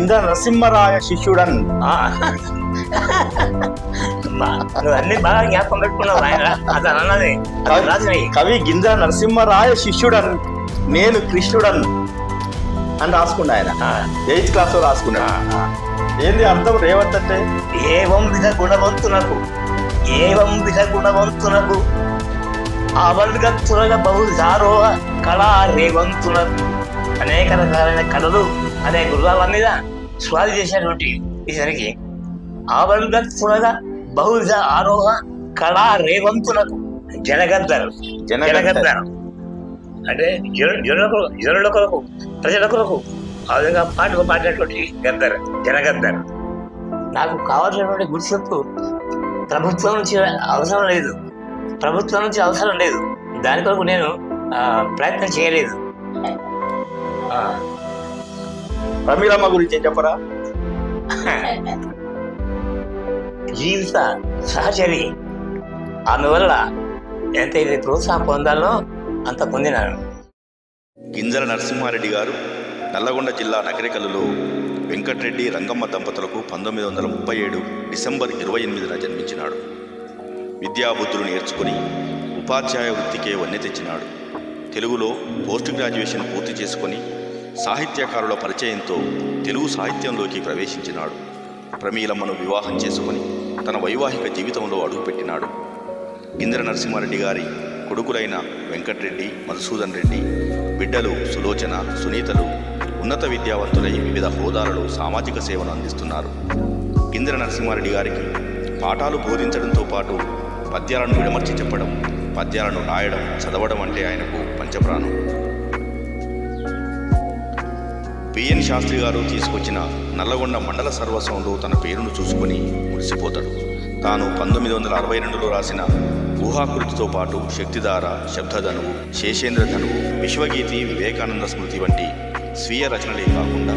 గింజ నరసింహరాయ శిష్యుడన్. నువ్వు అన్ని బాగా జ్ఞాపకం పెట్టుకున్నావు ఆయన అతను అన్నది రాసినాయి. కవి గింజ నరసింహరాయ శిష్యుడన్ నేను కృష్ణుడన్ అని రాసుకున్నా ఆయన. 8th క్లాస్ లో రాసుకున్నా. ఏంది అర్థం రేవంత్ అంటే? ఏవం విధ గుణవంతునకు అవల్గత్తులగ బహుధారోహ కళా రేవంతునకు అనేక రకాలైన కళలు అనే గుర్రాల మీద స్వాది చేసినటువంటి ఈసరికి ఆవల్గత్తులగ బహుధ ఆరోహ కళా రేవంతునకు జనగద్దరు అంటే జనుల కొరకు ప్రజల కొరకు ఆ విధంగా పాటలు పాడినటువంటి జనగద్దరు. నాకు కావాల్సినటువంటి గుర్తింపు ప్రభుత్వం నుంచి అవసరం లేదు. దాని కొరకు నేను ప్రయత్నం చేయలేదు. ప్రమీలమ్మ గురించి ఏం చెప్పరా? జీవిత సహచరి. అందువల్ల ఎంతైతే ప్రోత్సాహం పొందాలో అంత పొందినాను. గింజల నరసింహారెడ్డి గారు నల్లగొండ జిల్లా నకరికల్లులో వెంకటరెడ్డి రంగమ్మ దంపతులకు 1937 డిసెంబర్ 28న జన్మించినాడు. విద్యాబుద్ధులు నేర్చుకుని ఉపాధ్యాయ వృత్తికే వన్నె తెచ్చినాడు. తెలుగులో పోస్ట్ గ్రాడ్యుయేషన్ పూర్తి చేసుకొని సాహిత్యకారుల పరిచయంతో తెలుగు సాహిత్యంలోకి ప్రవేశించినాడు. ప్రమీలమ్మను వివాహం చేసుకొని తన వైవాహిక జీవితంలో అడుగుపెట్టినాడు. గింజల నరసింహారెడ్డి గారి కొడుకులైన వెంకటరెడ్డి, మధుసూదన్ రెడ్డి, బిడ్డలు సులోచన, సునీతలు ఉన్నత విద్యావంతులై వివిధ హోదాలలో సామాజిక సేవను అందిస్తున్నారు. గింజల నరసింహారెడ్డి గారికి పాఠాలు బోధించడంతో పాటు పద్యాలను విడమర్చి చెప్పడం, పద్యాలను రాయడం, చదవడం అంటే ఆయనకు పంచప్రాణం. పిఎన్ శాస్త్రి గారు తీసుకొచ్చిన నల్లగొండ మండల సర్వస్వంలో తన పేరును చూసుకొని మురిసిపోతాడు. తాను 1962లో రాసిన ఊహాకృతితో పాటు శక్తిధార, శబ్దధనువు, శేషేంద్ర ధనువు, విశ్వగీతి, వివేకానంద స్మృతి వంటి స్వీయ రచనలే కాకుండా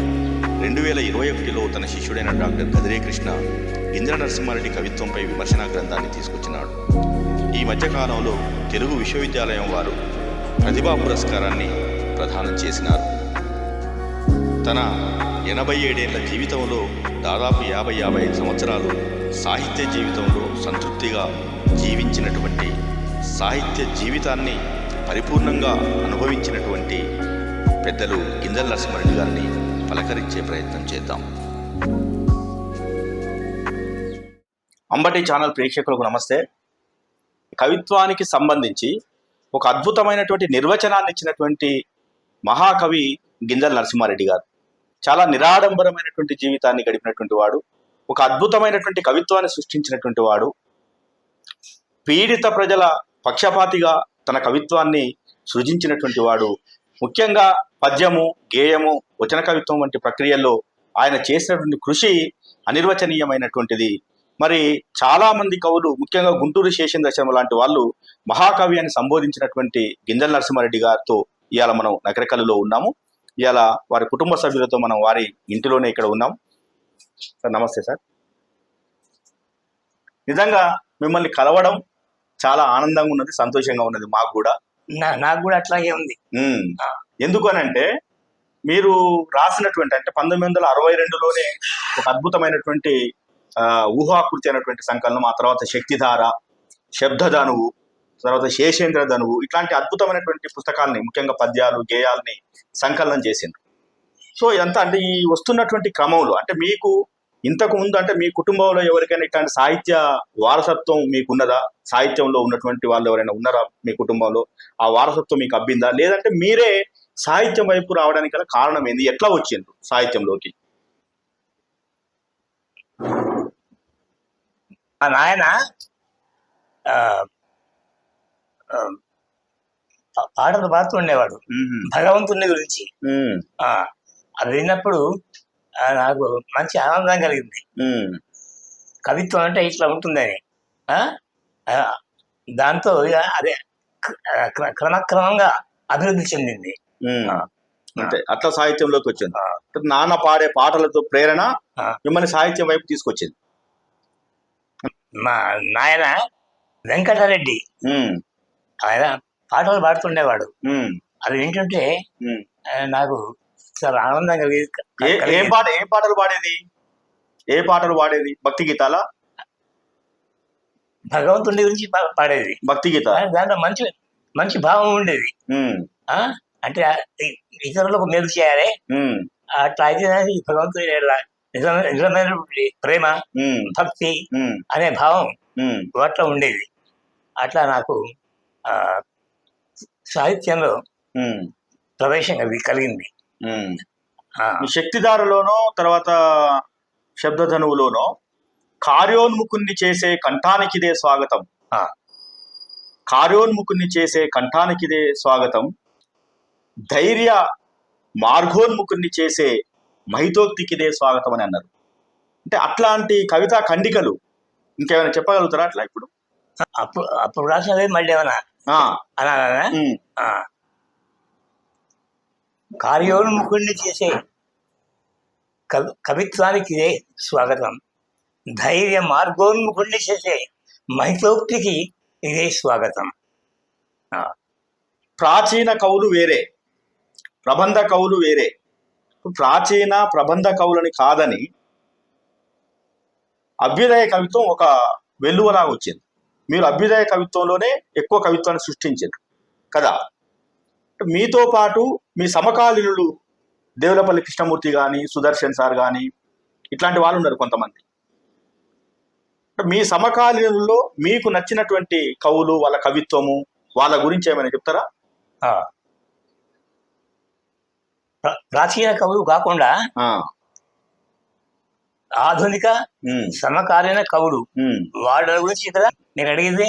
2021లో తన శిష్యుడైన డాక్టర్ గదిరే కృష్ణ గింజల నరసింహారెడ్డి కవిత్వంపై విమర్శనా గ్రంథాన్ని తీసుకొచ్చినాడు. ఈ మధ్యకాలంలో తెలుగు విశ్వవిద్యాలయం వారు ప్రతిభా పురస్కారాన్ని ప్రదానం చేసినారు. తన 87 ఏళ్ల జీవితంలో దాదాపు 55 సంవత్సరాలు సాహిత్య జీవితంలో సంతృప్తిగా జీవించినటువంటి, సాహిత్య జీవితాన్ని పరిపూర్ణంగా అనుభవించినటువంటి పెద్దలు గింజల నరసింహారెడ్డి గారిని పలకరించే ప్రయత్నం చేద్దాం. అంబటి ఛానల్ ప్రేక్షకులకు నమస్తే. కవిత్వానికి సంబంధించి ఒక అద్భుతమైనటువంటి నిర్వచనాన్ని ఇచ్చినటువంటి మహాకవి గింజల నరసింహారెడ్డి గారు. చాలా నిరాడంబరమైనటువంటి జీవితాన్ని గడిపినటువంటి వాడు, ఒక అద్భుతమైనటువంటి కవిత్వాన్ని సృష్టించినటువంటి వాడు. పీడిత ప్రజల పక్షపాతిగా తన కవిత్వాన్ని సృజించినటువంటి వాడు. ముఖ్యంగా పద్యము, గేయము, వచన కవిత్వం వంటి ప్రక్రియల్లో ఆయన చేసినటువంటి కృషి అనిర్వచనీయమైనటువంటిది. మరి చాలామంది కవులు, ముఖ్యంగా గుంటూరు శేషేంద్ర శర్మ లాంటి వాళ్ళు మహాకవి అని సంబోధించినటువంటి గింజల నరసింహారెడ్డి గారితో ఇవాళ మనం నకరికల్లులో ఉన్నాము. ఇవాళ వారి కుటుంబ సభ్యులతో మనం వారి ఇంటిలోనే ఇక్కడ ఉన్నాం. సార్ నమస్తే సార్. నిజంగా మిమ్మల్ని కలవడం చాలా ఆనందంగా ఉన్నది, సంతోషంగా ఉన్నది మాకు కూడా. నాకు కూడా అట్లాగే ఉంది. ఎందుకనంటే మీరు రాసినటువంటి, అంటే 1962లోనే ఒక అద్భుతమైనటువంటి ఊహాకృతి అనేటువంటి సంకలనం, ఆ తర్వాత శక్తిధార, శబ్దధనువు, తర్వాత శేషేంద్ర ధనువు, ఇట్లాంటి అద్భుతమైనటువంటి పుస్తకాలని, ముఖ్యంగా పద్యాలు, గేయాలని సంకలనం చేసిండ్రు. సో ఇదంతా అంటే ఈ వస్తున్నటువంటి క్రమంలో, అంటే మీకు ఇంతకు ముందు అంటే మీ కుటుంబంలో ఎవరికైనా ఇట్లాంటి సాహిత్య వారసత్వం మీకున్నదా? సాహిత్యంలో ఉన్నటువంటి వాళ్ళు ఎవరైనా ఉన్నారా మీ కుటుంబంలో? ఆ వారసత్వం మీకు అబ్బిందా? లేదంటే మీరే సాహిత్యం వైపు రావడానికి గల కారణం ఏంది? ఎట్లా వచ్చిండ్రు సాహిత్యంలోకి? మా నాయన పాటలు పాడుతుండేవాడు భగవంతుని గురించి. అది విన్నప్పుడు నాకు మంచి ఆనందం కలిగింది. కవిత్వం అంటే ఇట్లా ఉంటుందని. దాంతో అదే క్రమక్రమంగా అభివృద్ధి చెందింది. అంటే అట్లా సాహిత్యంలోకి వచ్చింది. నాన్న పాడే పాటలతో ప్రేరణ మిమ్మల్ని సాహిత్యం వైపు తీసుకొచ్చింది. మా నాయన వెంకటరెడ్డి ఆయన పాటలు పాడుతుండేవాడు. అది వింటుంటే నాకు చాలా ఆనందం కలిగేది. ఏం పాటలు పాడేది? ఏ పాటలు పాడేది? భక్తి గీతాలా? భగవంతుడి గురించి పాడేది. భక్తి గీత. దాంట్లో మంచి మంచి భావం ఉండేది. ఆ అంటే ఇతరులకు మేలు చేయాలి, అట్లా అయితే భగవంతుడి నిజమైన ప్రేమ, భక్తి అనే భావం వాటిలో ఉండేది. అట్లా నాకు సాహిత్యంలో ప్రవేశం కలిగింది. శక్తిధారలోనో తర్వాత శబ్దధనువులోనో కార్యోన్ముఖుణ్ణి చేసే కంఠానికిదే స్వాగతం, కార్యోన్ముఖుణ్ణి చేసే కంఠానికిదే స్వాగతం, ధైర్య మార్గోన్ముఖుణ్ణి చేసే మహితోక్తికిదే స్వాగతం అని అన్నారు. అంటే అట్లాంటి కవితా ఖండికలు ఇంకేమైనా చెప్పగలుగుతారా అట్లా? ఇప్పుడు అప్పుడు రాసినవి మళ్ళీ ఏమన్నా అనాలనా? కార్యోన్ముఖుణ్ణి చేసే కవిత్వానికి ఇదే స్వాగతం, ధైర్య మార్గోన్ముఖుణ్ణి చేసే మహితోక్తికి ఇదే స్వాగతం. ప్రాచీన కవులు వేరే, ప్రబంధ కవులు వేరే. ప్రాచీన ప్రబంధ కవులని కాదని అభ్యుదయ కవిత్వం ఒక వెల్లువలాగా వచ్చింది. మీరు అభ్యుదయ కవిత్వంలోనే ఎక్కువ కవిత్వాన్ని సృష్టించారు కదా. మీతో పాటు మీ సమకాలీనులు దేవులపల్లి కృష్ణమూర్తి కానీ, సుదర్శన్ సార్ కానీ ఇట్లాంటి వాళ్ళు ఉన్నారు కొంతమంది. మీ సమకాలీనుల్లో మీకు నచ్చినటువంటి కవులు, వాళ్ళ కవిత్వము, వాళ్ళ గురించి ఏమైనా చెప్తారా? ప్రాచీన కవులు కాకుండా ఆధునిక సమకాలీన కవులు, వాళ్ళ గురించి కదా నేను అడిగింది.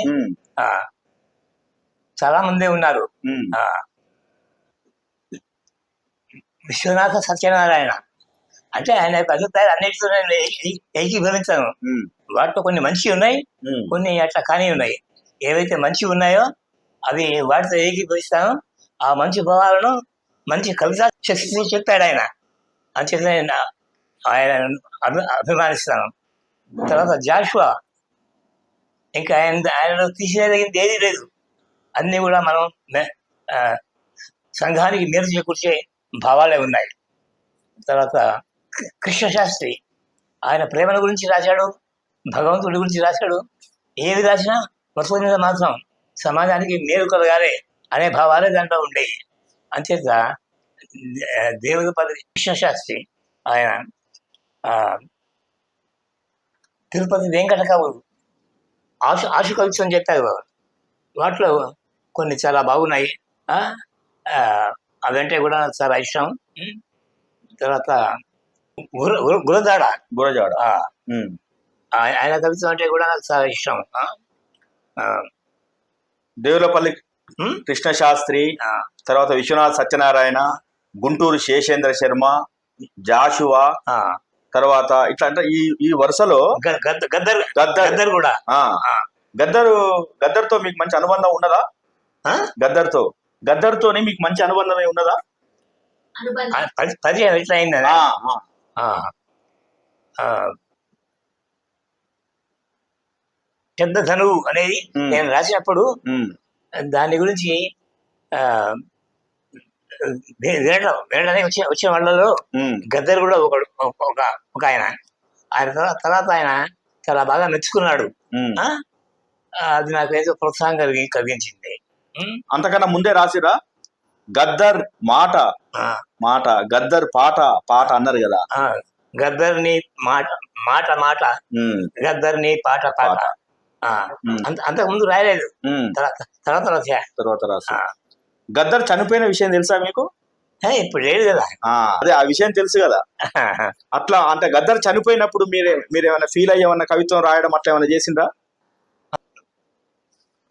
చాలా మంది ఉన్నారు. విశ్వనాథ సత్యనారాయణ అంటే ఆయన అభిప్రాయాలు అన్నిటితో నేను ఏకీభవించాను. వాటిలో కొన్ని మంచి ఉన్నాయి, కొన్ని అట్లా కానీ ఉన్నాయి. ఏవైతే మంచి ఉన్నాయో అవి వాటితో ఏకీభవిస్తాను. ఆ మంచి భావాలను మంచి కవితా శక్తితో చెప్పాడు ఆయన, అంచేత ఆయన అభిమానిస్తాను. తర్వాత జాషువా, ఇంకా ఆయనలో తీసేదగింది ఏదీ లేదు, అన్నీ కూడా మనం సంఘానికి మేలు చేకూర్చే భావాలే ఉన్నాయి. తర్వాత కృష్ణశాస్త్రి, ఆయన ప్రేమల గురించి రాశాడు, భగవంతుడి గురించి రాశాడు. ఏవి రాసినా మొత్తం మీద మాత్రం సమాజానికి మేలు కలగాలి అనే భావాలే దాంట్లో ఉండేవి. అంచేత దేవులపల్లి కృష్ణశాస్త్రి ఆయన తిరుపతి వెంకట కవులు ఆశు కవిత్వం చెప్పారు. వాటిలో కొన్ని చాలా బాగున్నాయి, అవంటే కూడా నాకు చాలా ఇష్టం. తర్వాత గురజాడ ఆయన కవిత్వం అంటే కూడా నాకు చాలా ఇష్టం. దేవులపల్లి కృష్ణశాస్త్రి, తర్వాత విశ్వనాథ్ సత్యనారాయణ, గుంటూరు శేషేంద్ర శర్మ, జాషువా, తర్వాత ఇట్లా అంటే ఈ వరుసలో గద్దర్ కూడా. గద్దర్తో మీకు మంచి అనుబంధం ఉన్నదా? గద్దర్తోని మీకు మంచి అనుబంధం ఉన్నదా? పరిచయం ఎట్లా అయిందా? శబ్దధనువు అనేది నేను రాసినప్పుడు దాని గురించి వినడానికి వచ్చిన వాళ్ళలో గద్దర్ కూడా ఒక ఆయన తర్వాత ఆయన చాలా బాగా మెచ్చుకున్నాడు. అది నాకు ఏదో ప్రోత్సాహం కలిగించింది. అంతకన్నా ముందే రాసిరా? గద్దర్ మాట గద్దర్ పాట అన్నారు కదా. గద్దర్ని మాట గద్దర్ని పాట అంతకు ముందు రాయలేదు, తర్వాత రాసా. గద్దర్ చనిపోయిన విషయం తెలుసా మీకు? ఇప్పుడు లేదు కదా. అదే ఆ విషయం తెలుసు కదా. అట్లా అంటే గద్దర్ చనిపోయినప్పుడు మీరేమైనా ఫీల్ అయ్యేమన్నా కవిత్వం రాయడం అట్లా ఏమైనా చేసిండ్రా?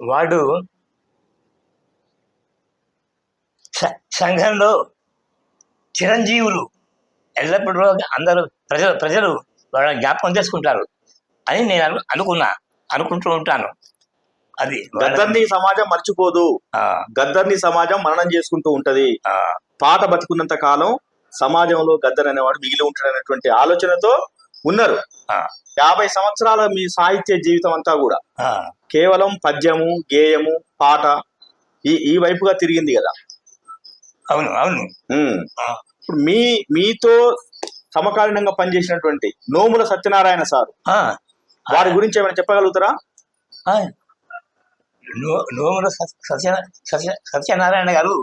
వాడు సంఘంలో చిరంజీవులు, ఎల్లప్పుడూ అందరూ ప్రజలు వాళ్ళని జ్ఞాపకం చేసుకుంటారు అని నేను అనుకుంటూ ఉంటాను. అది గద్దర్ని సమాజం మర్చిపోదు, గద్దర్ని సమాజం మననం చేసుకుంటూ ఉంటది. పాట బతుకున్నంత కాలం సమాజంలో గద్దర్ అనేవాడు మిగిలి ఉంటాడనేటువంటి ఆలోచనతో ఉన్నారు. 50 సంవత్సరాల మీ సాహిత్య జీవితం అంతా కూడా కేవలం పద్యము, గేయము, పాట ఈ వైపుగా తిరిగింది కదా. అవును. ఇప్పుడు మీతో సమకాలీనంగా పనిచేసినటువంటి నోముల సత్యనారాయణ సార్ ఆ, వారి గురించి ఏమైనా చెప్పగలుగుతారా? ఆ, నోముల సత్యనారాయణ గారు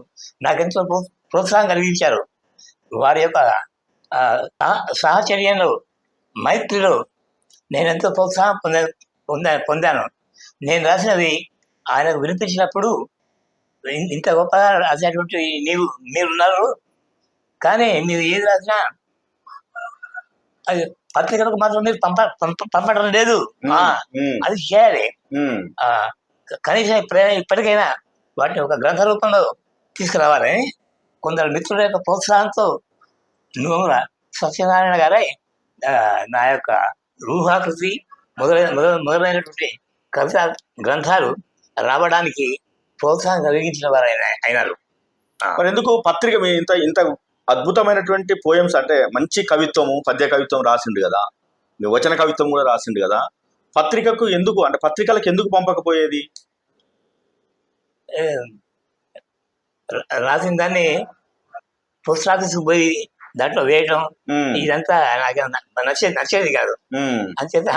నాకెంతో ప్రోత్సాహం కలిగించారు. వారి యొక్క సాహచర్యంలో, మైత్రిలో నేను ఎంతో ప్రోత్సాహం పొందాను. నేను రాసినది ఆయనకు వినిపించినప్పుడు ఇంత గొప్పగా రాసినటువంటి మీరున్నారు, కానీ మీరు ఏది రాసినా అది పత్రికలకు మాత్రం మీరు పంపడం లేదు. అది చేయాలి. కనీసం ఇప్పటికైనా వాటిని ఒక గ్రంథ రూపంలో తీసుకురావాలని కొందరు మిత్రుల యొక్క ప్రోత్సాహంతో నోముల సత్యనారాయణ గారే నా యొక్క ఊహాకృతి మొదలైనటువంటి కవితా గ్రంథాలు రావడానికి ప్రోత్సాహం కలిగించిన వారు అయినారు. మరి ఎందుకు పత్రిక మీ ఇంత అద్భుతమైనటువంటి పోయమ్స్, అంటే మంచి కవిత్వము, పద్య కవిత్వం రాసిండు కదా, మీ వచన కవిత్వం కూడా రాసిండు కదా, పత్రికకు ఎందుకు, అంటే పత్రికలకు ఎందుకు పంపకపోయేది? రాసిన దాన్ని పోస్ట్ ఆఫీస్కి పోయి దాంట్లో వేయడం ఇదంతా నాకు నచ్చేది కాదు. అంచేత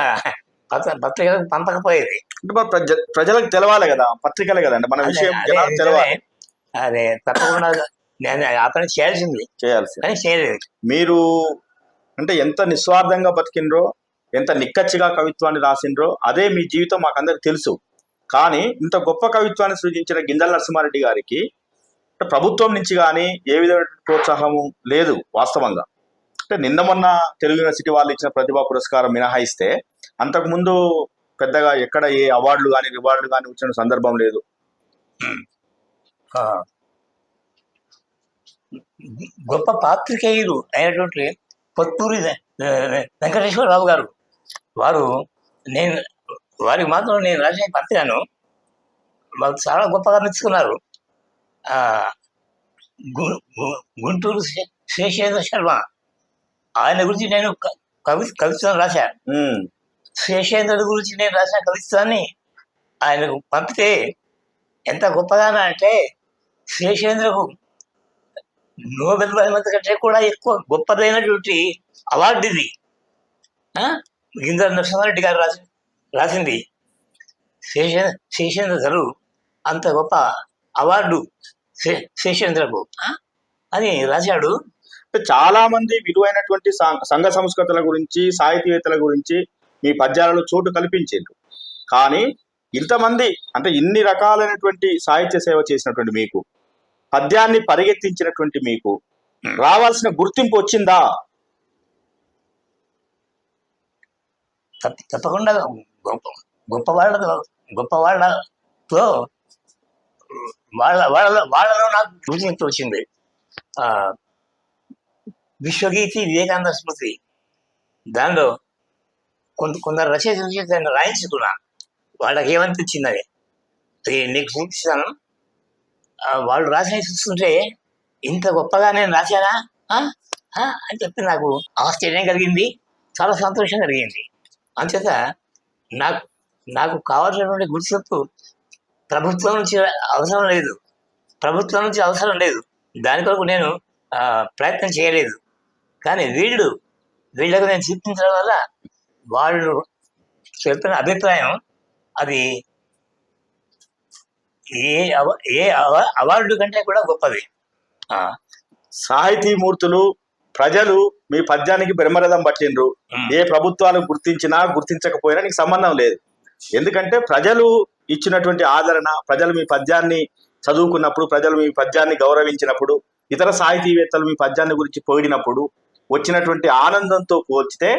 పత్రికలకు పంపకపోయేది. అంటే ప్రజలకు తెలవాలి కదా, పత్రికలే కదండి మన విషయం, జనాలకు తెలవాలి. అదే తప్పకుండా నేను ఆ పని చేయాల్సింది కానీ చేయలేదు. మీరు అంటే ఎంత నిస్వార్థంగా బతికినరో, ఎంత నిక్కచ్చిగా కవిత్వాన్ని రాసిండ్రో అదే మీ జీవితం మాకందరికి తెలుసు. కానీ ఇంత గొప్ప కవిత్వాన్ని సృజించిన గింజల నరసింహారెడ్డి గారికి ప్రభుత్వం నుంచి కానీ ఏ విధమైన ప్రోత్సాహము లేదు వాస్తవంగా. అంటే నిన్న మొన్న తెలుగు యూనివర్సిటీ వాళ్ళు ఇచ్చిన ప్రతిభా పురస్కారం మినహాయిస్తే అంతకుముందు పెద్దగా ఎక్కడ ఏ అవార్డులు కానీ రివార్డులు కానీ వచ్చిన సందర్భం లేదు. గొప్ప పాత్రికేయులు అయినటువంటి పొత్తూరి వెంకటేశ్వరరావు గారు, వారికి మాత్రం నేను రాసిన పత్రికను మాకు చాలా గొప్పగా మెచ్చుకున్నారు. గుంటూరు శేషేంద్ర శర్మ, ఆయన గురించి నేను కవిత్వం రాశాను. శేషేంద్రుడి గురించి నేను రాసిన కవిత్వాన్ని ఆయనకు పంపితే ఎంత గొప్పగానా అంటే, శేషేంద్రకు నోబెల్ బహుమతి కంటే కూడా ఎక్కువ గొప్పదైనటువంటి అవార్డు ఇది. గింజల నరసింహారెడ్డి గారు రాసింది శేషేంద్ర గారు అంత గొప్ప అవార్డు శేషేంద్రకు అని రాశాడు. చాలా మంది విలువైనటువంటి సంఘ సంస్కృతుల గురించి, సాహితీవేత్తల గురించి మీ పద్యాలలో చోటు కల్పించారు. కానీ ఇంతమంది, అంటే ఇన్ని రకాలైనటువంటి సాహిత్య సేవ చేసినటువంటి మీకు, పద్యాన్ని పరిగెత్తించినటువంటి మీకు రావాల్సిన గుర్తింపు వచ్చిందా? తప్పకుండా గొప్ప వాళ్ళతో వాళ్ళలో నాకు గుర్తింపు వచ్చింది. విశ్వగీతి, వివేకానంద స్మృతి, దానిలో కొందరు రచయిత దాన్ని రాయించుకున్నా. వాళ్ళకి ఏమనిపించిందని నీకు చూపిస్తాను. వాళ్ళు రాసిన చూస్తుంటే ఇంత గొప్పగా నేను రాశానా అని చెప్పి నాకు ఆశ్చర్యం కలిగింది, చాలా సంతోషం కలిగింది. అంచేత నాకు కావాల్సినటువంటి గుర్తింపు ప్రభుత్వం నుంచి అవసరం లేదు. దాని కొరకు నేను ప్రయత్నం చేయలేదు. కానీ వీళ్ళకు నేను చూపించడం వల్ల వాళ్ళు చెప్పిన అభిప్రాయం అది ఏ అవార్డు కంటే కూడా గొప్పది. సాహితీమూర్తులు, ప్రజలు మీ పద్యానికి బ్రహ్మరథం పట్టిండ్రు. ఏ ప్రభుత్వాలు గుర్తించినా గుర్తించకపోయినా నీకు సంబంధం లేదు. ఎందుకంటే ప్రజలు ఇచ్చినటువంటి ఆదరణ, ప్రజలు మీ పద్యాన్ని చదువుకున్నప్పుడు, ప్రజలు మీ పద్యాన్ని గౌరవించినప్పుడు, ఇతర సాహితీవేత్తలు మీ పద్యాన్ని గురించి పోయినప్పుడు వచ్చినటువంటి ఆనందంతో పోల్చితే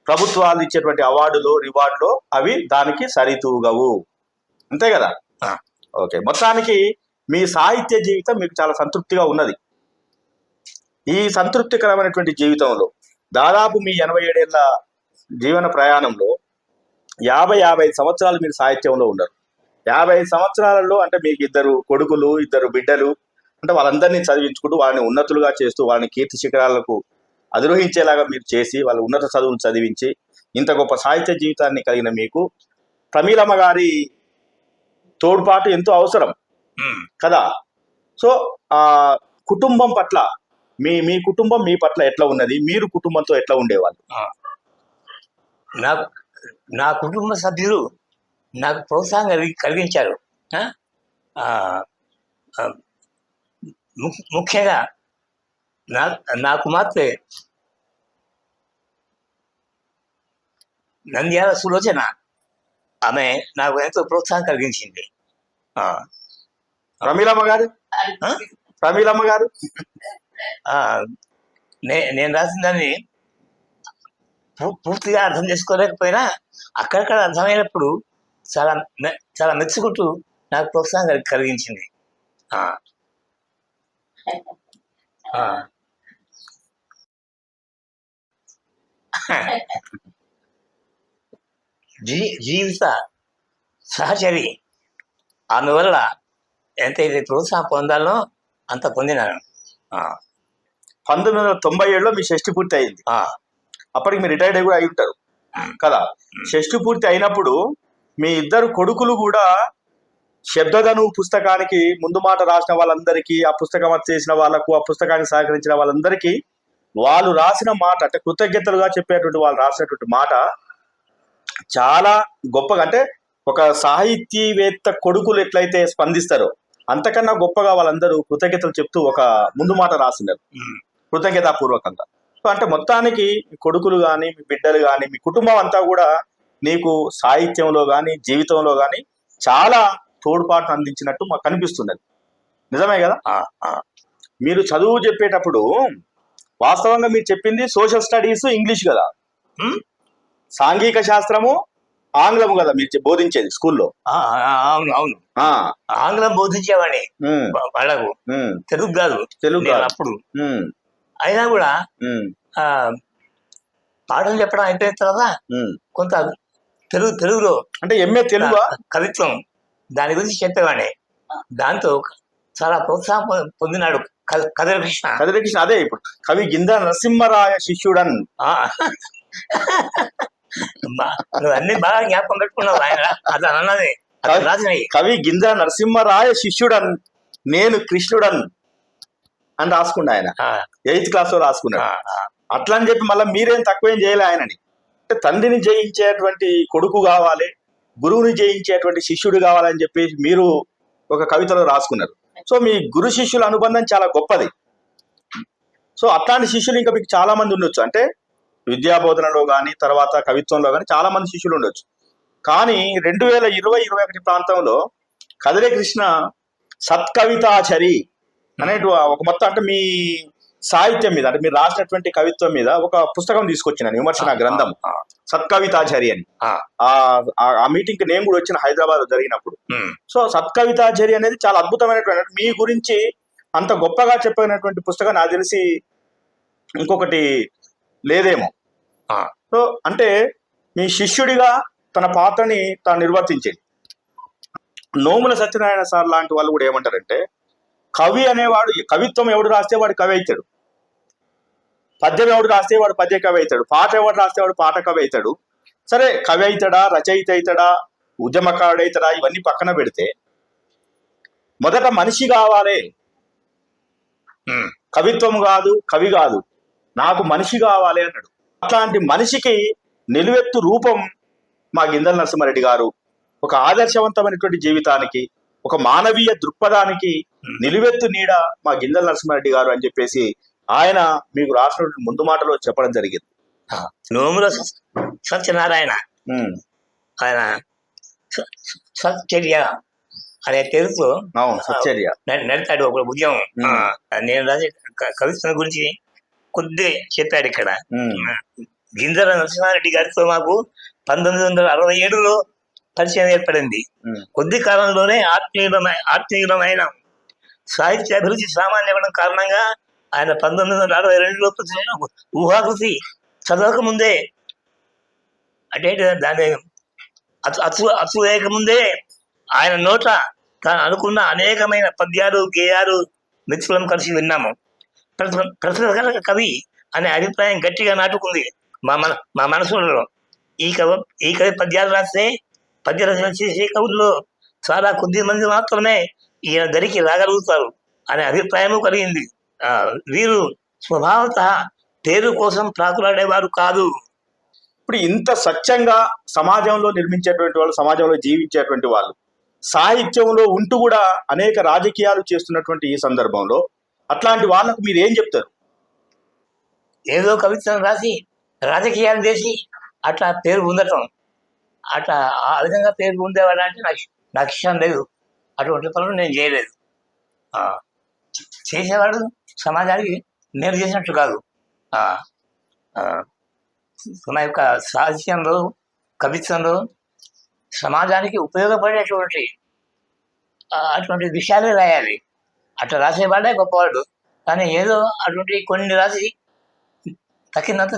ప్రభుత్వాలు ఇచ్చేటువంటి అవార్డులు, రివార్డులు అవి దానికి సరితూగవు. అంతే కదా? ఓకే, మొత్తానికి మీ సాహిత్య జీవితం మీకు చాలా సంతృప్తిగా ఉన్నది. ఈ సంతృప్తికరమైనటువంటి జీవితంలో దాదాపు మీ 87 ఏళ్ల జీవన ప్రయాణంలో 55 సంవత్సరాలు మీరు సాహిత్యంలో ఉన్నారు. 55 సంవత్సరాలలో అంటే మీకు 2 కొడుకులు, 2 బిడ్డలు, అంటే వాళ్ళందరినీ చదివించుకుంటూ వాళ్ళని ఉన్నతులుగా చేస్తూ వాళ్ళని కీర్తి శిఖరాలకు అధిరోహించేలాగా మీరు చేసి వాళ్ళ ఉన్నత చదువులు చదివించి ఇంత గొప్ప సాహిత్య జీవితాన్ని కలిగిన మీకు ప్రమీలమ్మ గారి తోడ్పాటు ఎంతో అవసరం కదా. సో కుటుంబం పట్ల మీ కుటుంబం మీ పట్ల ఎట్లా ఉన్నది, మీరు కుటుంబంతో ఎట్లా ఉండేవాళ్ళు? నాకు నా కుటుంబ సభ్యులు నాకు ప్రోత్సాహం కలిగించారు. ఆ? ఆ, ఆ, ముఖ్యంగా నా కుమార్తె నంద్యాల సులోచన, ఆమె నాకు ఎంతో ప్రోత్సాహం కలిగించింది. ఆ, ప్రమీలమ్మ గారు ఆ? ప్రమీలమ్మ గారు ఆ, నేను రాసిన దాన్ని పూర్తిగా అర్థం చేసుకోలేకపోయినా అక్కడక్కడ అర్థమైనప్పుడు చాలా మెచ్చుకుంటూ నాకు ప్రోత్సాహం కలిగించింది. ఆ, ఆ. జీవిత సహచరి, ఆమె వల్ల ఎంతైతే ప్రోత్సాహం పొందాలో అంత పొందినాను. 1997లో మీ షష్టి పూర్తి అయింది. అప్పటికి మీరు రిటైర్డ్ కూడా అయి ఉంటారు కదా. షష్టి పూర్తి అయినప్పుడు మీ ఇద్దరు కొడుకులు కూడా శబ్దధను పుస్తకానికి ముందు మాట రాసిన వాళ్ళందరికీ, ఆ పుస్తకం చేసిన వాళ్ళకు, ఆ పుస్తకానికి సహకరించిన వాళ్ళందరికీ వాళ్ళు రాసిన మాట, అంటే కృతజ్ఞతలుగా చెప్పేటువంటి వాళ్ళు రాసినటువంటి మాట చాలా గొప్పగా, అంటే ఒక సాహితీవేత్త కొడుకులు ఎట్లయితే స్పందిస్తారో అంతకన్నా గొప్పగా వాళ్ళందరూ కృతజ్ఞతలు చెప్తూ ఒక ముందు మాట రాసినారు కృతజ్ఞతాపూర్వకంగా. సో అంటే మొత్తానికి మీ కొడుకులు కానీ, మీ బిడ్డలు కానీ, మీ కుటుంబం అంతా కూడా నీకు సాహిత్యంలో కానీ, జీవితంలో కానీ చాలా తోడ్పాటును అందించినట్టు మాకు కనిపిస్తున్నది. నిజమే కదా. మీరు చదువు చెప్పేటప్పుడు వాస్తవంగా మీరు చెప్పింది సోషల్ స్టడీస్ ఇంగ్లీష్ కదా, సాంఘిక శాస్త్రము ఆంగ్లము కదా మీరు బోధించేది స్కూల్లో? అవును అవును, ఆంగ్లం బోధించేవాడిని వాళ్ళకు, తెలుగు కాదు. తెలుగు అప్పుడు అయినా కూడా పాఠం చెప్పడం అయిపోయిన తర్వాత కొంత తెలుగులో, అంటే ఎంఏ తెలుగు కవిత్వం దాని గురించి చెప్పేవాడిని. దాంతో చాలా ప్రోత్సాహం పొందినాడు కదిరకృష్ణ. అదే ఇప్పుడు కవి గింజల నరసింహరాయ శిష్యుడన్. నువ్వు అన్ని బాగా జ్ఞాపకం పెట్టుకున్నావు. ఆయన అది అన్నది కవి గింజల నరసింహరాయ శిష్యుడన్ నేను కృష్ణుడన్ అని రాసుకున్నా. ఆయన 8th క్లాస్ లో రాసుకున్నాడు. అట్లా అని చెప్పి మళ్ళీ మీరేం తక్కువేం చేయలే ఆయనని. అంటే తండ్రిని జయించేటువంటి కొడుకు కావాలి, గురువుని జయించేటువంటి శిష్యుడు కావాలని చెప్పి మీరు ఒక కవితలో రాసుకున్నారు. సో మీ గురు శిష్యుల అనుబంధం చాలా గొప్పది. సో అట్లాంటి శిష్యులు ఇంకా మీకు చాలా మంది ఉండొచ్చు. అంటే విద్యాబోధనలో కానీ, తర్వాత కవిత్వంలో కానీ చాలా మంది శిష్యులు ఉండొచ్చు. కానీ 2020-21 ప్రాంతంలో కదిరకృష్ణ సత్కవితాచరి అనేటు ఒక మొత్తం, అంటే మీ సాహిత్యం మీద, అంటే మీరు రాసినటువంటి కవిత్వం మీద ఒక పుస్తకం తీసుకొచ్చిన విమర్శన గ్రంథం సత్కవితాచరి అని. ఆ మీటింగ్ కి నేను కూడా వచ్చిన హైదరాబాద్ జరిగినప్పుడు. సో సత్కవితాచరి అనేది చాలా అద్భుతమైనటువంటి, మీ గురించి అంత గొప్పగా చెప్పినటువంటి పుస్తకం నాకు తెలిసి ఇంకొకటి లేదేమో. సో అంటే మీ శిష్యుడిగా తన పాత్రని తాను నిర్వర్తించింది. నోముల సత్యనారాయణ సార్ లాంటి వాళ్ళు కూడా ఏమంటారంటే, కవి అనేవాడు, కవిత్వం ఎవడు రాస్తే వాడు కవి అవుతాడు, పద్యం ఎవడు రాస్తే వాడు పద్య కవి అవుతాడు, పాట ఎవడు రాస్తే వాడు పాట కవి అవుతాడు. సరే కవి అవుతాడా, రచయిత అవుతాడా, ఉద్యమకారుడు అవుతాడా, ఇవన్నీ పక్కన పెడితే మొదట మనిషి కావాలి. కవిత్వం కాదు, కవి కాదు, నాకు మనిషి కావాలి అన్నాడు. అట్లాంటి మనిషికి నిలువెత్తు రూపం మా గింజల నరసింహారెడ్డి గారు. ఒక ఆదర్శవంతమైనటువంటి జీవితానికి, ఒక మానవీయ దృక్పథానికి నిలువెత్తు నీడ మా గింజల నరసింహారెడ్డి గారు అని చెప్పేసి ఆయన మీకు రాసినటువంటి ముందు మాటలో చెప్పడం జరిగింది. నోముల సత్యనారాయణ ఆయన సత్చర్య అనే పేరుతో నడిపాడు ఒక ఉద్యమం. నేను రాసే కవిత్వం గురించి కొద్దిగా చెప్పాడు ఇక్కడ. గింజల నరసింహారెడ్డి గారితో మాకు 1967లో పరిచయం ఏర్పడింది. కొద్ది కాలంలోనే ఆత్మీయులమైన సాహిత్య అభిరుచి సామాన్యపడడం కారణంగా ఆయన 1962లో ఊహాకృతి చదవక ముందే, అంటే దాని అచ్చు వేయకముందే ఆయన నోట తాను అనుకున్న అనేకమైన పద్యాలు, గేయాలు మిత్రులను కలిసి విన్నాము. ప్రతిభ కవి అనే అభిప్రాయం గట్టిగా నాటుకుంది మా మనసులలో. ఈ కవి పద్యాలు రాస్తే పద్య రచన చేసే కవుల్లో చాలా కొద్ది మంది మాత్రమే ఈయన దరికి రాగలుగుతారు అనే అభిప్రాయము కలిగింది. వీరు స్వభావత పేరు కోసం ప్రాకులాడేవారు కాదు. ఇప్పుడు ఇంత స్వచ్ఛంగా సమాజంలో నిర్మించేటువంటి వాళ్ళు, సమాజంలో జీవించేటువంటి వాళ్ళు, సాహిత్యంలో ఉంటూ కూడా అనేక రాజకీయాలు చేస్తున్నటువంటి ఈ సందర్భంలో అట్లాంటి వాళ్ళకు మీరు ఏం చెప్తారు? ఏదో కవిత్వం రాసి రాజకీయాలు చేసి అట్లా పేరు పొందటం, అట్లా ఆ విధంగా పేరు పొందేవాళ్ళంటే నాకు ఇష్టం లేదు. అటువంటి పనులు నేను చేయలేదు. ఆ, చేసేవాడు సమాజానికి మేలు చేసినట్టు కాదు. ఆ, ఆ, మన యొక్క సాహిత్యంలో, కవిత్వంలో సమాజానికి ఉపయోగపడేటువంటి అటువంటి విషయాలే రాయాలి. అట్లా రాసేవాడే గొప్పవాడు. కానీ ఏదో అటువంటి కొన్ని రాసి తక్కినంత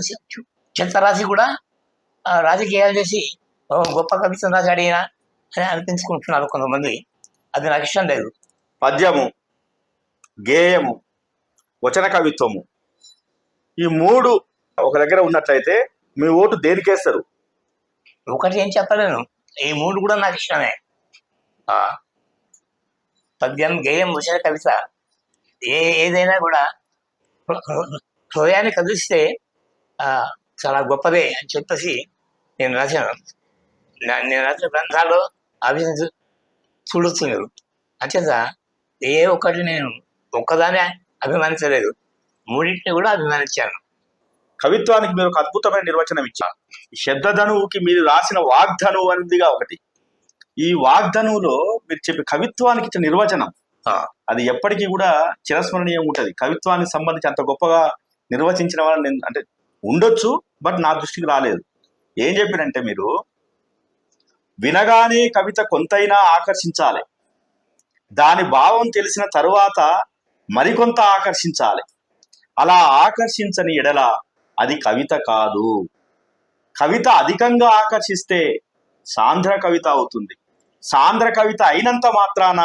చెత్త రాసి కూడా రాజకీయాలు చేసి గొప్ప కవిత్వం రాసి అడిగినా అని అనిపించుకుంటున్నారు కొంతమంది. అది నాకు ఇష్టం లేదు. పద్యము, గేయము, వచన కవిత్వము, ఈ మూడు ఒక దగ్గర ఉన్నట్లయితే మీ ఓటు దేనికేస్తారు? ఒకటి ఏం చెప్పలేను, ఈ మూడు కూడా నాకు ఇష్టమే. పద్యం, గేయం, వచన కవిత ఏదైనా కూడా హృదయాన్ని కదిలిస్తే చాలా గొప్పదే అని చెప్పేసి నేను రాశాను. నేను రాసిన గ్రంథాలు అవి చూడొచ్చు మీరు. అంచేత ఏ ఒక్కటి నేను ఒక్కదానే అభిమానించలేదు, మూడింటిని కూడా అభిమానించాను. కవిత్వానికి మీరు ఒక అద్భుతమైన నిర్వచనం ఇచ్చారు. శబ్దధనువుకి మీరు రాసిన వాగ్ధనువు అనేదిగా ఒకటి. ఈ వాగ్ధనువులో మీరు చెప్పే కవిత్వానికి ఇచ్చిన నిర్వచనం అది ఎప్పటికీ కూడా చిరస్మరణీయం ఉంటుంది. కవిత్వానికి సంబంధించి అంత గొప్పగా నిర్వచించిన వాళ్ళని నేను అంటే ఉండొచ్చు, బట్ నా దృష్టికి రాలేదు. ఏం చెప్పినంటే మీరు వినగానే కవిత కొంతైనా ఆకర్షించాలి, దాని భావం తెలిసిన తరువాత మరికొంత ఆకర్షించాలి. అలా ఆకర్షించని ఎడల అది కవిత కాదు. కవిత అధికంగా ఆకర్షిస్తే సాంద్ర కవిత అవుతుంది. సాంద్ర కవిత అయినంత మాత్రాన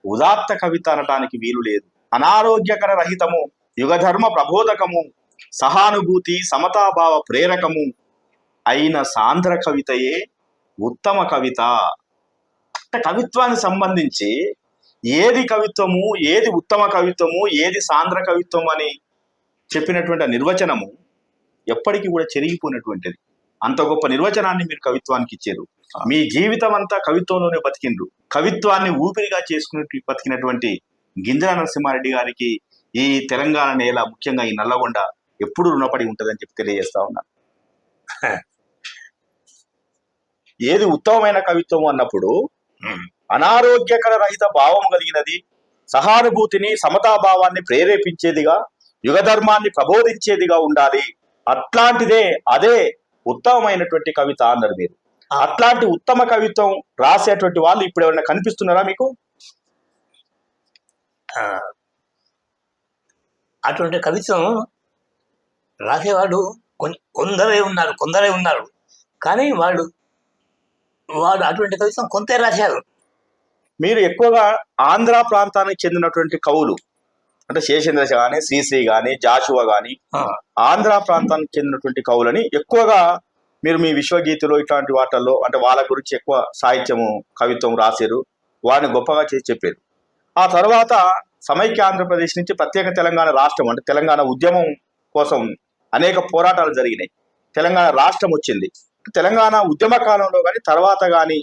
ఉదాత్త కవిత అనటానికి వీలు లేదు. అనారోగ్యకర రహితము, యుగధర్మ ప్రబోధకము, సహానుభూతి, సమతాభావ ప్రేరకము అయిన సాంద్ర కవితయే ఉత్తమ కవిత. కవిత్వానికి సంబంధించి ఏది కవిత్వము, ఏది ఉత్తమ కవిత్వము, ఏది సాంద్ర కవిత్వం అని చెప్పినటువంటి నిర్వచనము ఎప్పటికీ కూడా చెరిగిపోయినటువంటిది. అంత గొప్ప నిర్వచనాన్ని మీరు కవిత్వానికి ఇచ్చారు. మీ జీవితం అంతా కవిత్వంలోనే బతికిండ్రు. కవిత్వాన్ని ఊపిరిగా చేసుకుని బతికినటువంటి గింజల నరసింహారెడ్డి గారికి ఈ తెలంగాణ నేల, ముఖ్యంగా ఈ నల్లగొండ ఎప్పుడు రుణపడి ఉంటుందని చెప్పి తెలియజేస్తా ఉన్నా. ఏది ఉత్తమమైన కవిత్వం అన్నప్పుడు అనారోగ్యకర రహిత భావం కలిగినది, సహానుభూతిని, సమతాభావాన్ని ప్రేరేపించేదిగా, యుగధర్మాన్ని ప్రబోధించేదిగా ఉండాలి. అట్లాంటిదే, అదే ఉత్తమమైనటువంటి కవిత అన్నారు మీరు. అట్లాంటి ఉత్తమ కవిత్వం రాసేటువంటి వాళ్ళు ఇప్పుడు ఎవరైనా కనిపిస్తున్నారా మీకు? అటువంటి కవిత్వం రాసేవాడు కొందరే ఉన్నారు. కానీ వాడు అటువంటి కవిత్వం కొంతే రాశారు. మీరు ఎక్కువగా ఆంధ్ర ప్రాంతానికి చెందినటువంటి కవులు అంటే శేషేంద్ర కానీ, శ్రీశ్రీ కానీ, జాషువా కానీ, ఆంధ్ర ప్రాంతానికి చెందినటువంటి కవులని ఎక్కువగా మీరు మీ విశ్వగీతలో ఇట్లాంటి వాటిల్లో అంటే వాళ్ళ గురించి ఎక్కువ సాహిత్యము, కవిత్వం రాశారు, వారిని గొప్పగా చేసి చెప్పారు. ఆ తర్వాత సమైక్య ఆంధ్రప్రదేశ్ నుంచి ప్రత్యేక తెలంగాణ రాష్ట్రం అంటే తెలంగాణ ఉద్యమం కోసం అనేక పోరాటాలు జరిగినాయి. తెలంగాణ రాష్ట్రం వచ్చింది. తెలంగాణ ఉద్యమ కాలంలో కానీ తర్వాత కానీ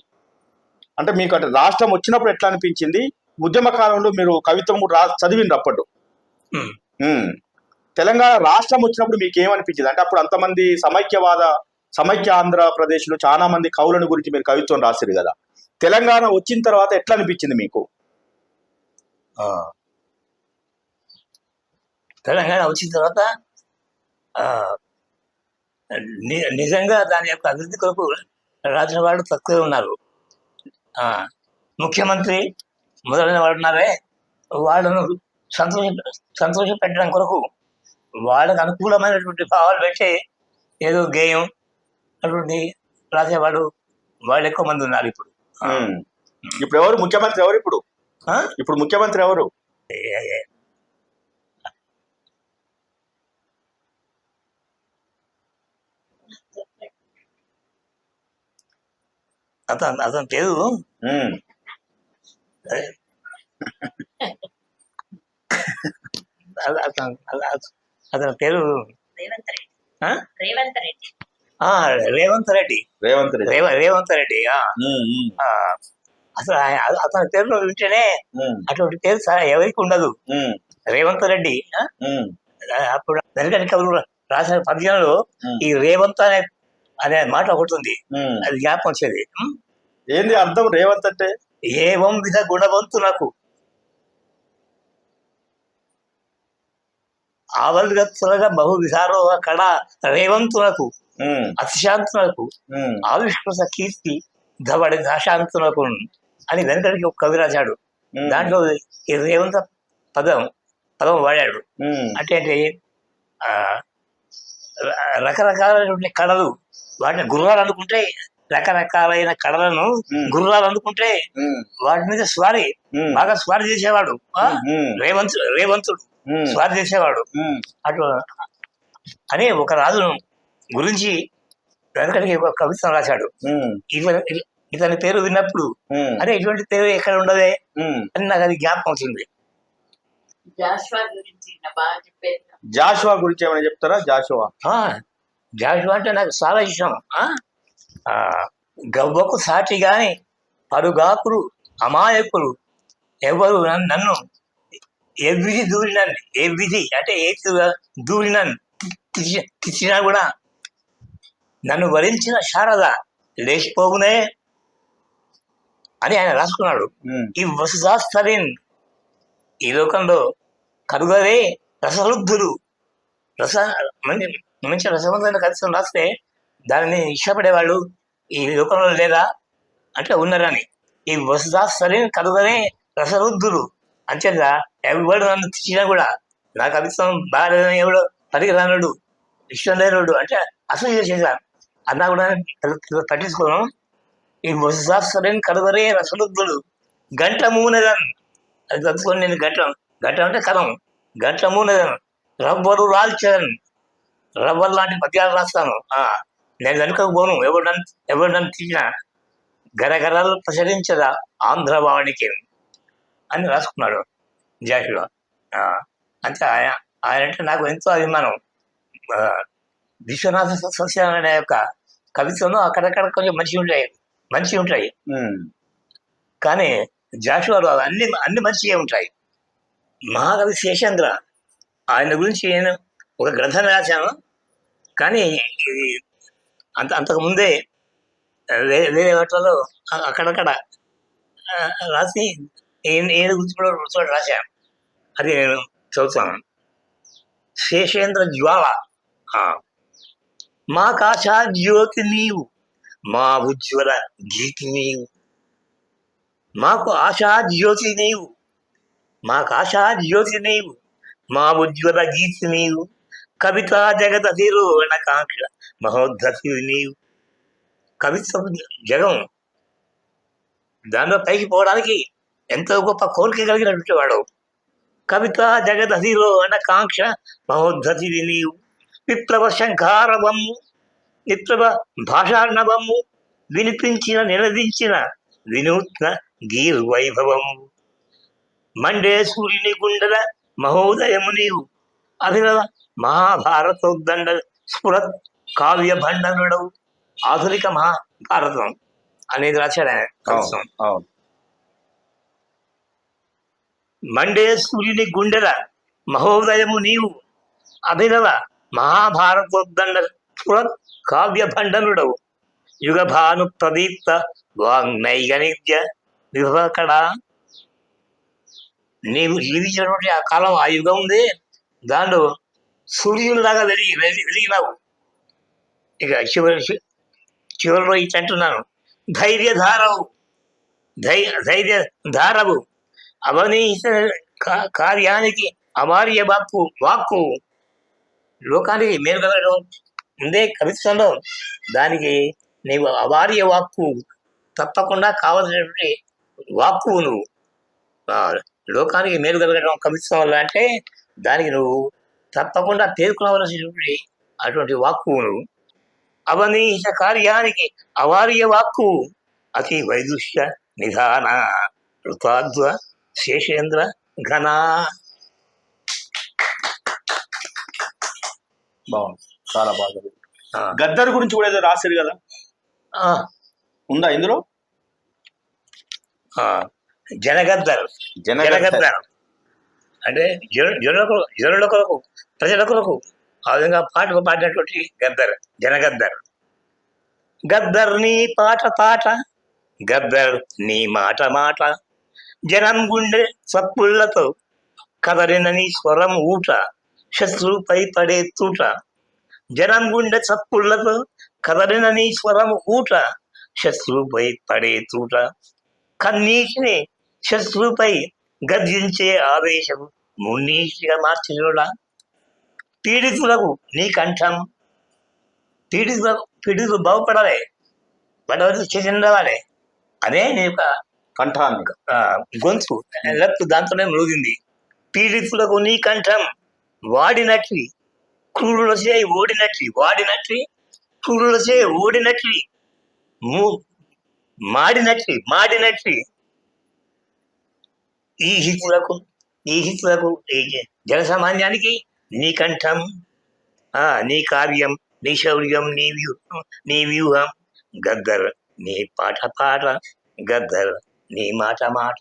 అంటే మీకు అంటే రాష్ట్రం వచ్చినప్పుడు ఎట్లా అనిపించింది? ఉద్యమ కాలంలో మీరు కవిత్వం చదివిండ్రు అప్పట్లో. తెలంగాణ రాష్ట్రం వచ్చినప్పుడు మీకు ఏమనిపించింది? అంటే అప్పుడు అంతమంది సమైక్య ఆంధ్రప్రదేశ్ లో చాలా మంది కవులను గురించి మీరు కవిత్వం రాశారు కదా. తెలంగాణ వచ్చిన తర్వాత ఎట్లా అనిపించింది మీకు? తెలంగాణ వచ్చిన తర్వాత నిజంగా దాని యొక్క అభివృద్ధి కొరకు రాసిన వాళ్ళు తక్కువే ఉన్నారు. ముఖ్యమంత్రి మొదలైన వాడు ఉన్నారే, వాళ్ళను సంతోషపెట్టడం కొరకు వాళ్ళకు అనుకూలమైనటువంటి భావాలు పెట్టి ఏదో గేయం అటువంటి రాసేవాడు వాళ్ళు ఎక్కువ మంది ఉన్నారు. ఇప్పుడు ఎవరు ముఖ్యమంత్రి? ఎవరు ఇప్పుడు ముఖ్యమంత్రి ఎవరు? అతని పేరు అతని పేరు రేవంత్ రెడ్డి. ఆ? రేవంత్ రెడ్డి. ఆ, రేవంత్ రెడ్డి. రేవంత్ రెడ్డి. రేవంత్ రెడ్డి. ఉమ్, ఉమ్, ఆ, అసలు అతని పేరు వింటేనే ఉమ్, అటువంటి పేరు ఎవరికి ఉండదు. ఉమ్, రేవంత్ రెడ్డి. ఉమ్, అప్పుడు వెనకటి కవులు రాసిన పద్యంలో ఈ రేవంత్ అనే మాట ఒకటి ఉంది. ఉమ్. అది జ్ఞాపకం వచ్చేది. ఏంది అర్థం రేవంత్ అంటే? ఏవం విధ గుణవంతులకు ఆవల్గత్తులుగా బహు విధారోహ కళ రేవంతులకు ఉమ్, అతిశాంతులకు ఉమ్, ఆవిష్కృత కీర్తి ధవడి దాశాంతులకు అని వెనకడికి ఒక కవి రాశాడు. ఉమ్, దాంట్లో ఈ రేవంత పదం వాడాడు. ఉమ్, అంటే ఆ, రకరకాలైనటువంటి కళలు, వాటిని గుర్రాలు అనుకుంటే రకరకాలైన కళలను ఉమ్, గుర్రాలు అనుకుంటే ఉమ్, వాటి మీద స్వారీ ఉమ్, బాగా స్వారీ చేసేవాడు. ఉమ్, రేవంతుడు ఉమ్, స్వారీ చేసేవాడు. ఉమ్, అటు అని ఒక రాజును గురించి వెనకడికి ఒక కవిత్వం రాశాడు. ఉమ్, ఇతని పేరు విన్నప్పుడు ఉమ్, అరే ఇటువంటి పేరు ఎక్కడ ఉండదే ఉమ్. అని నాకు అది జ్ఞాపకం వచ్చింది. జాషువా గురించి బాగా చెప్పేది. జాషువా గురించి ఏమైనా చెప్తారా? జాషువా జాషువా అంటే నాకు చాలా ఇష్టం. గవ్వకు సాటి గాని పరుగాకులు అమాయకులు ఎవరు నన్ను ఎవ్విధి దూరినన్, ఎవ్విధి అంటే ఏ దూరినన్ తిచ్చినా కూడా నన్ను వరించిన శారద లేచిపోవునే అని ఆయన రాసుకున్నాడు. ఉమ్, ఈ వసుదాస్తరిన్ ఈ లోకంలో కరుగరే రసలుద్ధులు మంచి రసవంతమైన కవిత్వం రాస్తే దానిని ఇష్టపడేవాళ్ళు ఈ లోకంలో లేదా అంటే ఉన్నారని. ఈ వసుదాస్తరిన్ కరుగరే రసరుద్ధులు అంతేగా ఎవడు నన్ను తెచ్చినా కూడా నా కవిత్వం బాగాలేదని ఎవడో పనికి రానుడు ఇష్టం లేనుడు అంటే అసలు చేశాను అన్నా కూడా పట్టించుకోను. ఈ వసుదాస్తరిన్ కరుగరే రసరుద్ధులు గంట మూనెదన్ అది చదువుకొని నేను గంట అంటే కలం గంట మూనెదన్ రవ్వరు రాల్చదన్ రవ్వర్ లాంటి పద్యాలు రాస్తాను. నేను వెనుకకు పోను ఎవరు నన్ను తీసినా గరగరాలు ప్రసరించదా ఆంధ్రవాణికి అని రాసుకున్నాడు జాషువా. అంతే ఆయన అంటే నాకు ఎంతో అభిమానం. విశ్వనాథ సత్యనారాయణ యొక్క కవిత్వంలో అక్కడక్కడ కొంచెం మంచి ఉంటాయి ఉమ్, కానీ జాషువాలో అన్ని మంచిగా ఉంటాయి. మహాకవి శేషేంద్ర ఆయన గురించి నేను ఒక గ్రంథం రాశాను, కానీ ఇది అంతకుముందే వేరే వాటిలో అక్కడక్కడ రాసి ఏడు గురించి కూడా చోట రాశాను. అది నేను చదువుతాను. శేషేంద్ర జ్వాల. మాకాశా జ్యోతి నీవు, మా ఉజ్వల గీతి నీవు. మాకు ఆశా జ్యోతి నీవు, మాకాశా జ్యోతి నీవు, మా ఉజ్వల గీతి నీవు. కవితా జగత తిరోగణ కాంక్ష మహోద్ధతి నీవు. కవిత్వ జగం దానిలో పైకి పోవడానికి ఎంతో గొప్ప కోరిక కలిగినటువంటి వాడు. కవితా జగత తిరోగణ కాంక్ష మహోద్ధతి నీవు. విప్లవ శంఖారవము, విప్లవ భాషార్ణవము, వినిపించిన నిలదించిన వినూత్న గీరు వైభవము. మండే సూర్యుని గుండెల మహోదయము నీవు. అభినవ మహాభారతోద్దండ స్ఫురత్ కావ్య భండనుడవు. ఆధునిక మహాభారతం అనేది రాశాడు ఆయన. అవును. మండే సూర్యుని గుండెల మహోదయము నీవు. అభినవ మహాభారతోద్దండ స్ఫురత్ కావ్య భండనుడవు. యుగభాను ప్రదీప్త వాంగ్నైగనిత్య విభవకడా. నీవు జీవించినటువంటి ఆ కాలం, ఆ యుగం ఉంది, దాంట్లో సూర్యునిలాగా వెలిగినావు. ఇక చివరిలో ఇట్లా అంటున్నాను. ధైర్యధారవు, ధైర్యధారవు, అవనీత కార్యానికి అమార్య వాక్కు. లోకానికి మేలు కలగడం ఉందే కవిత్వంలో, దానికి నీవు అవార్య వాక్కు, తప్పకుండా కావలసినటువంటి వాక్కు నువ్వు. లోకానికి మేలు కలగడం కవిత్వం వల్ల అంటే దానికి నువ్వు తప్పకుండా పేర్కొనవలసినటువంటి అటువంటి వాక్కు నువ్వు. అవనీత కార్యానికి అవార్య వాక్కు, అతి వైదుష్య నిధాన ఋతాద్వ శేషేంద్ర ఘనా. బాగుంది, చాలా బాగుంది. ఆ, గద్దర్ గురించి కూడా ఏదో రాశారు కదా, ఆ, ఉందా ఇందులో? ఆ. జనగద్దర్ జనగద్దర్ అంటే జనుల కొరకు ప్రజల కొరకు ఆ విధంగా పాటలు పాడినటువంటి గద్దర్ జనగద్దర్. గద్దర్ నీ పాట పాట, గద్దర్ నీ మాట మాట, జనం గుండె సప్పుళ్లతో కదలిన నీ స్వరం ఊట, శత్రుపై పడే తూట. జనం గుండె చప్పుళ్లతో కదలిన నీ స్వరం ఊట, శత్రుపై పడే తూట. కన్నీటిని శత్రుపై గర్జించే ఆవేశం మున్నీటిగా మార్చినోడా. పీడితులకు నీ కంఠం, పీడితులు బాగుపడాలి, పడవలసి చేసిండవాలి అదే నీ యొక్క కంఠాన్ని. గొంతు ఎల్లప్పుడూ దాంతోనే మృగింది. పీడితులకు నీ కంఠం వాడినట్లి, క్రూరులచే ఓడినట్లి, వాడినట్లి క్రూరులచే ఓడినట్లి, మాడినట్లి ఈ హితులకు ఈ జనసామాన్యానికి నీ కంఠం, నీ కార్యం, నీ శౌర్యం, నీ వ్యూహం. గద్దర్ నీ పాట పాట, గద్దర్ నీ మాట మాట.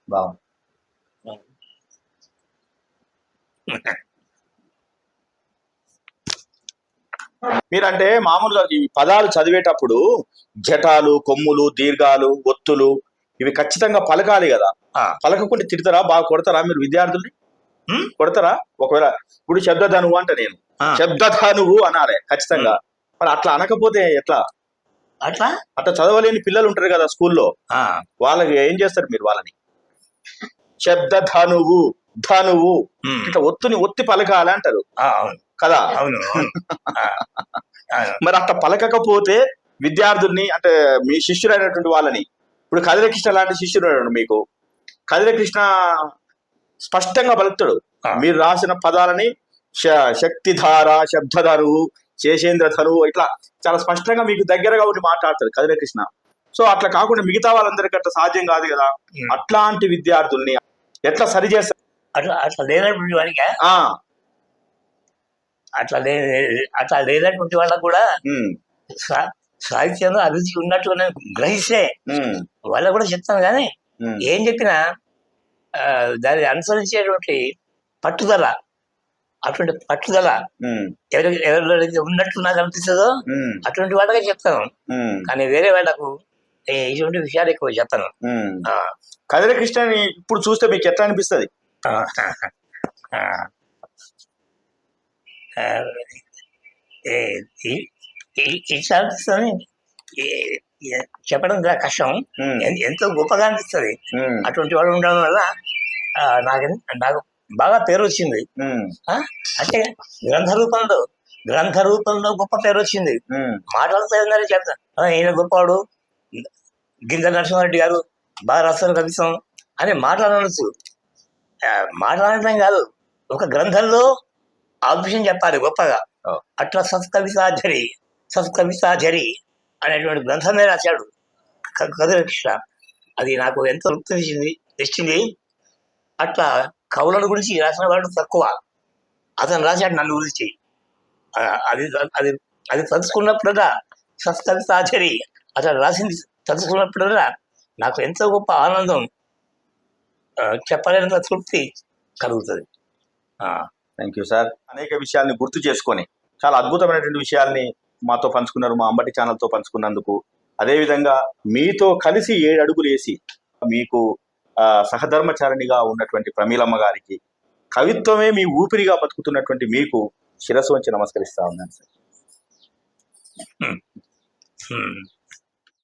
బాగుంది. మీరంటే మామూలుగా ఈ పదాలు చదివేటప్పుడు జటాలు, కొమ్ములు, దీర్ఘాలు, ఒత్తులు ఇవి ఖచ్చితంగా పలకాలి కదా. ఆ. పలకకుండా తిడతారా? బాగా కొడతారా మీరు విద్యార్థుల్ని? కొడతారా? ఒకవేళ ఇప్పుడు శబ్దధనువు అంటే నేను శబ్దధనువు అనాలి ఖచ్చితంగా. మరి అట్లా అనకపోతే ఎట్లా? అట్లా అట్లా చదవలేని పిల్లలు ఉంటారు కదా స్కూల్లో, ఆ, వాళ్ళకి ఏం చేస్తారు మీరు? వాళ్ళని శబ్దధనువు, ధనువు ఇట్లా ఒత్తుని ఒత్తి పలకాలి అంటారు అవును కదా. అవును అవును. మరి అట్లా పలకకపోతే విద్యార్థుల్ని, అంటే మీ శిష్యుడైనటువంటి వాళ్ళని, ఇప్పుడు కదిరకృష్ణ లాంటి శిష్యుడు ఉన్నాడు మీకు, కదిరకృష్ణ స్పష్టంగా పలుకుతాడు. మీరు రాసిన పదాలని శక్తిధార, శబ్దధనువు, శేషేంద్ర ధనువు ఇట్లా చాలా స్పష్టంగా మీకు దగ్గరగా ఉండి మాట్లాడతాడు కదిరకృష్ణ. సో అట్లా కాకుండా మిగతా వాళ్ళందరికీ అట్లా సాధ్యం కాదు కదా. అట్లాంటి విద్యార్థుల్ని ఎట్లా సరి చేస్తారు? అట్లా లేనటువంటి వాడికి అట్లా లేనటువంటి వాళ్ళకు కూడా సాహిత్యంలో అభిరుచి ఉన్నట్టు నేను గ్రహిస్తే వాళ్ళకు కూడా చెప్తాను. కానీ ఏం చెప్పినా దాన్ని అనుసరించేటువంటి పట్టుదల, అటువంటి పట్టుదల ఎవరైతే ఉన్నట్టు నాకు అనిపిస్తుందో అటువంటి వాళ్ళకే చెప్తాను. కానీ వేరే వాళ్ళకు ఇటువంటి విషయాలు ఎక్కువ చెప్తాను. కదిరకృష్ణని ఇప్పుడు చూస్తే మీకు ఎట్లా అనిపిస్తుంది? ఇట్లా అనిపిస్తుంది, చెప్పడం కష్టం, ఎంతో గొప్పగా అనిపిస్తుంది. అటువంటి వాళ్ళు ఉండడం వల్ల నాకు బాగా పేరు వచ్చింది. అంటే గ్రంథ రూపంలో గొప్ప పేరు వచ్చింది. మాట్లాడుతూ చెప్తాను ఈయన గొప్పవాడు, గింజల నరసింహారెడ్డి గారు బాగా రాస్తారు కవిత్వం అని మాట్లాడవచ్చు. మాట్లాడటం కాదు, ఒక గ్రంథంలో ఆ విషయం చెప్పాలి గొప్పగా. అట్లా సత్కవితాఝరి అనేటువంటి గ్రంథమే రాశాడు కదిరకృష్ణ. అది నాకు ఎంతో తృప్తి తెచ్చింది. అట్లా కవులను గురించి రాసిన వాడు తక్కువ, అతను రాశాడు నన్ను గురించి. అది అది అది తలుచుకున్నప్పుడల్లా సత్కవితాఝరి అతను రాసింది తలుచుకున్నప్పుడల్లా నాకు ఎంతో గొప్ప ఆనందం, చెప్పలేనంత తృప్తి కలుగుతుంది. Thank you sir. అనేక విషయాల్ని గుర్తు చేసుకొని చాలా అద్భుతమైనటువంటి విషయాల్ని మాతో పంచుకున్నారు, మా అంబటి ఛానల్తో పంచుకున్నందుకు. అదేవిధంగా మీతో కలిసి 7 అడుగులు వేసి మీకు సహధర్మచారిణిగా ఉన్నటువంటి ప్రమీలమ్మ గారికి, కవిత్వమే మీ ఊపిరిగా బతుకుతున్నటువంటి మీకు శిరస్సు వంచి నమస్కరిస్తా ఉన్నాను సార్.